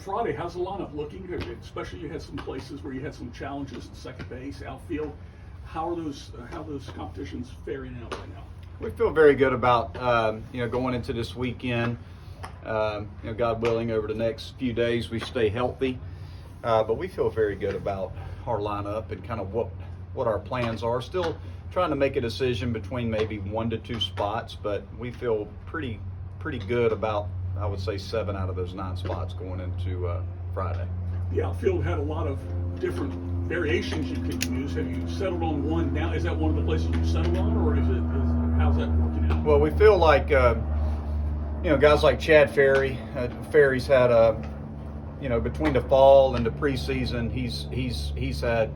Friday, how's the lineup looking? Especially you had some places where you had some challenges at second base, outfield. How are those competitions faring out right now? We feel very good about going into this weekend. God willing, over the next few days we stay healthy, but we feel very good about our lineup and kind of what our plans are. Still trying to make a decision between maybe 1 to 2 spots, but we feel pretty good about, I would say, 7 out of those 9 spots going into Friday. The outfield had a lot of different variations you could use. Have you settled on one now? Is that one of the places you settled on, or how's that working out? Well, we feel like guys like Chad Ferry. Ferry's had between the fall and the preseason, he's had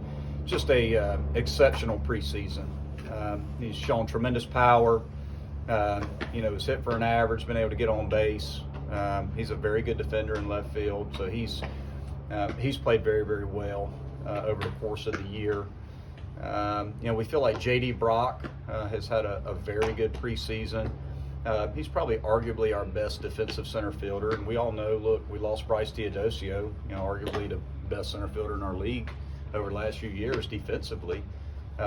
just a exceptional preseason. He's shown tremendous power. He's hit for an average, been able to get on base. He's a very good defender in left field, so he's played very, very well over the course of the year. We feel like J.D. Brock has had a very good preseason. He's probably arguably our best defensive center fielder, and we all know, look, we lost Bryce Teodosio, arguably the best center fielder in our league over the last few years defensively.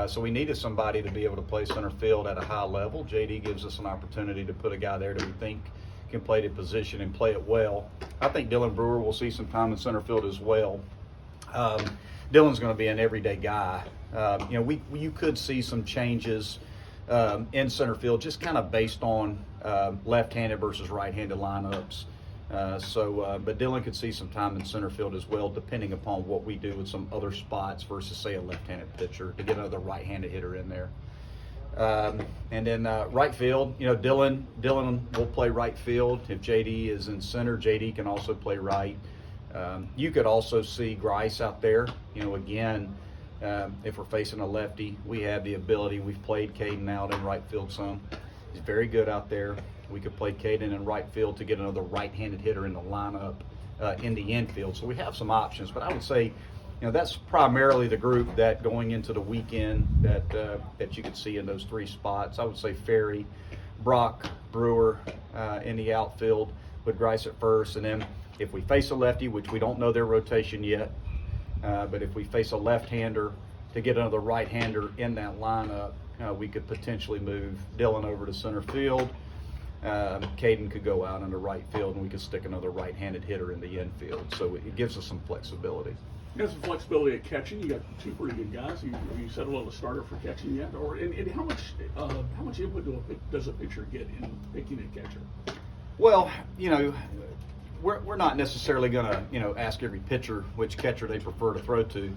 So we needed somebody to be able to play center field at a high level. JD gives us an opportunity to put a guy there that we think can play the position and play it well. I think Dylan Brewer will see some time in center field as well. Dylan's going to be an everyday guy. You could see some changes in center field just kind of based on left-handed versus right-handed lineups. But Dylan could see some time in center field as well, depending upon what we do with some other spots versus, say, a left-handed pitcher to get another right-handed hitter in there. And then right field, Dylan will play right field. If JD is in center, JD can also play right. You could also see Grice out there. Again, if we're facing a lefty, we have the ability. We've played Caden out in right field some. He's very good out there. We could play Caden in right field to get another right-handed hitter in the lineup in the infield. So we have some options, but I would say, that's primarily the group that going into the weekend that you could see in those 3 spots. I would say Ferry, Brock, Brewer in the outfield with Grice at first, and then if we face a lefty, which we don't know their rotation yet, but if we face a left-hander to get another right-hander in that lineup, we could potentially move Dylan over to center field. Caden could go out into right field, and we could stick another right-handed hitter in the infield. So it gives us some flexibility. You got some flexibility at catching. You got 2 pretty good guys. You settled on a starter for catching yet? And how much input does a pitcher get in picking a catcher? Well, we're not necessarily going to ask every pitcher which catcher they prefer to throw to.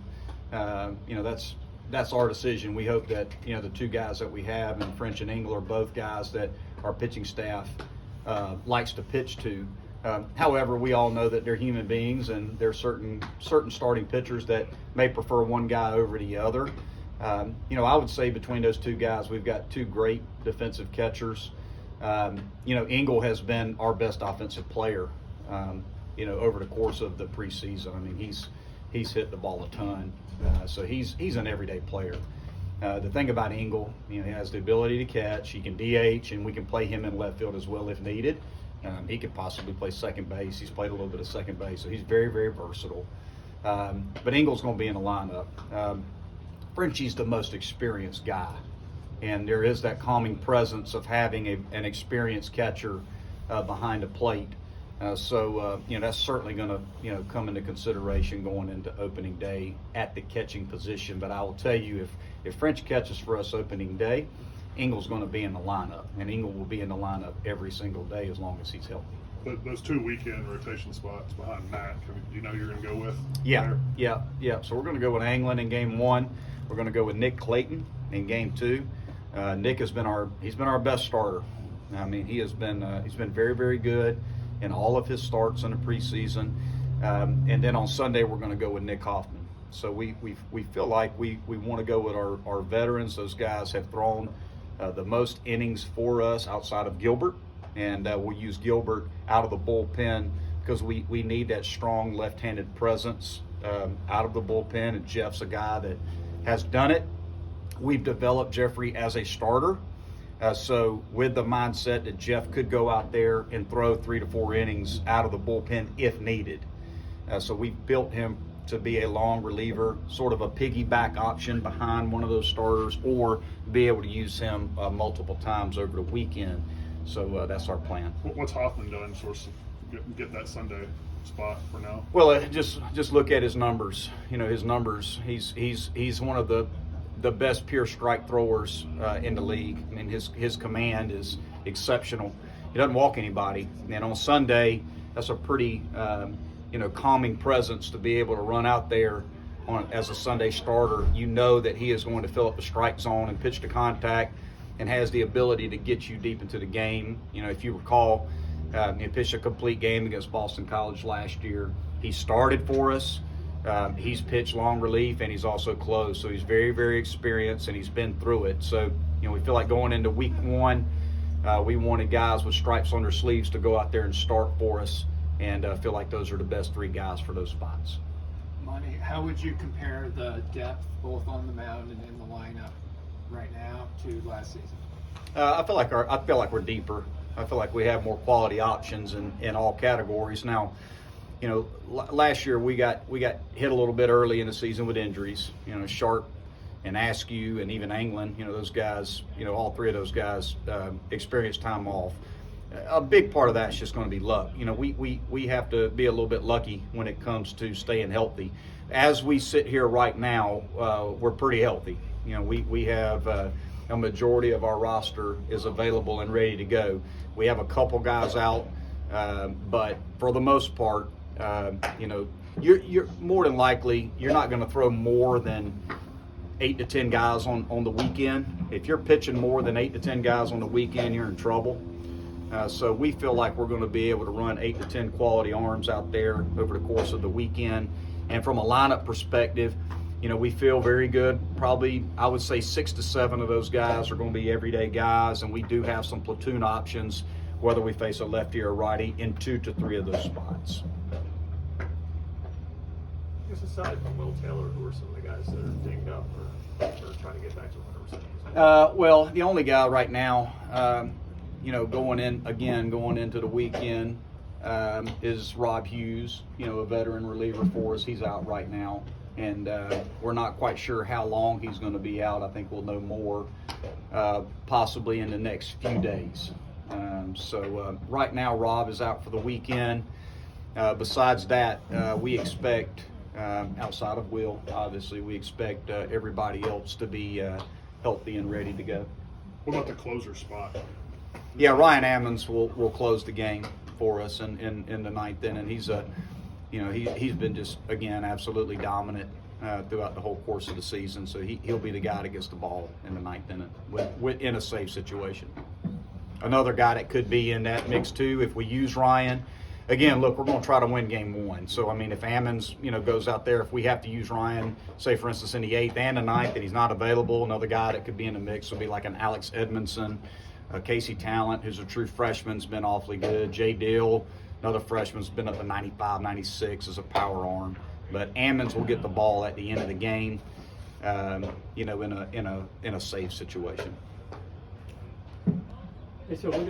That's our decision. We hope that the 2 guys that we have, and French and Engel, are both guys that our pitching staff likes to pitch to. However, we all know that they're human beings, and there are certain starting pitchers that may prefer one guy over the other. I would say between those 2 guys, we've got 2 great defensive catchers. Engel has been our best offensive player, over the course of the preseason. I mean, he's hit the ball a ton, so he's an everyday player. The thing about Engel, he has the ability to catch. He can DH, and we can play him in left field as well if needed. He could possibly play second base. He's played a little bit of second base, so he's very, very versatile. But Engel's going to be in the lineup. Frenchie's the most experienced guy, and there is that calming presence of having an experienced catcher behind a plate. So that's certainly going to come into consideration going into opening day at the catching position. But I will tell you, if French catches for us opening day, Engel's going to be in the lineup, and Engel will be in the lineup every single day as long as he's healthy. But those 2 weekend rotation spots behind Matt, do you know you're going to go with? Yeah. So we're going to go with Anglin in game 1. We're going to go with Nick Clayton in game 2. Nick has been our best starter. I mean, he's been very, very good in all of his starts in the preseason. And then on Sunday, we're going to go with Nick Hoffman. So we feel like we want to go with our veterans. Those guys have thrown the most innings for us outside of Gilbert, and we'll use Gilbert out of the bullpen because we need that strong left-handed presence out of the bullpen, and Jeff's a guy that has done it. We've developed Jeffrey as a starter, so with the mindset that Jeff could go out there and throw 3 to 4 innings out of the bullpen if needed. So we've built him to be a long reliever, sort of a piggyback option behind one of those starters, or be able to use him multiple times over the weekend. So that's our plan. What's Hoffman done to sort of get that Sunday spot for now? Well, just look at his numbers. You know, his numbers. He's one of the best pure strike throwers in the league. I mean, his command is exceptional. He doesn't walk anybody, and on Sunday, that's a pretty calming presence to be able to run out there as a Sunday starter. You know that he is going to fill up the strike zone and pitch to contact, and has the ability to get you deep into the game. You know, if you recall, he pitched a complete game against Boston College last year. He started for us. He's pitched long relief, and he's also closed. So he's very, very experienced, and he's been through it. So, we feel like going into week one, we wanted guys with stripes on their sleeves to go out there and start for us, and feel like those are the best three guys for those spots. Monte, how would you compare the depth both on the mound and in the lineup right now to last season? I feel like we're deeper. I feel like we have more quality options in all categories. Now, last year we got hit a little bit early in the season with injuries. Sharp and Askew and even Anglin, those guys, all three of those guys experienced time off. A big part of that is just going to be luck. We have to be a little bit lucky when it comes to staying healthy. As we sit here right now, we're pretty healthy. We have a majority of our roster is available and ready to go. We have a couple guys out, but for the most part, you're more than likely you're not going to throw more than 8 to 10 guys on the weekend. If you're pitching more than 8 to 10 guys on the weekend, you're in trouble. So we feel like we're going to be able to run 8 to 10 quality arms out there over the course of the weekend. And from a lineup perspective, we feel very good. Probably, I would say 6 to 7 of those guys are going to be everyday guys, and we do have some platoon options, whether we face a lefty or righty, in 2 to 3 of those spots. Just aside from Will Taylor, who are some of the guys that are dinged up or trying to get back to 100%? Well, the only guy right now, going into the weekend, is Rob Hughes, a veteran reliever for us. He's out right now, and we're not quite sure how long he's going to be out. I think we'll know more possibly in the next few days. So right now, Rob is out for the weekend. Besides that, we expect, outside of Will, obviously, we expect everybody else to be healthy and ready to go. What about the closer spot? Yeah, Ryan Ammons will close the game for us in the ninth inning. He's he's been just, again, absolutely dominant throughout the whole course of the season. So he'll be the guy that gets the ball in the ninth inning in a safe situation. Another guy that could be in that mix too, if we use Ryan. Again, look, we're going to try to win game one. So, if Ammons, goes out there, if we have to use Ryan, say, for instance, in the 8th and the 9th, and he's not available, another guy that could be in the mix would be like an Alex Edmondson, Casey Talent, who's a true freshman, has been awfully good. Jay Dill, another freshman's been up to 95, 96 as a power arm. But Ammons will get the ball at the end of the game, in a safe situation. Hey, so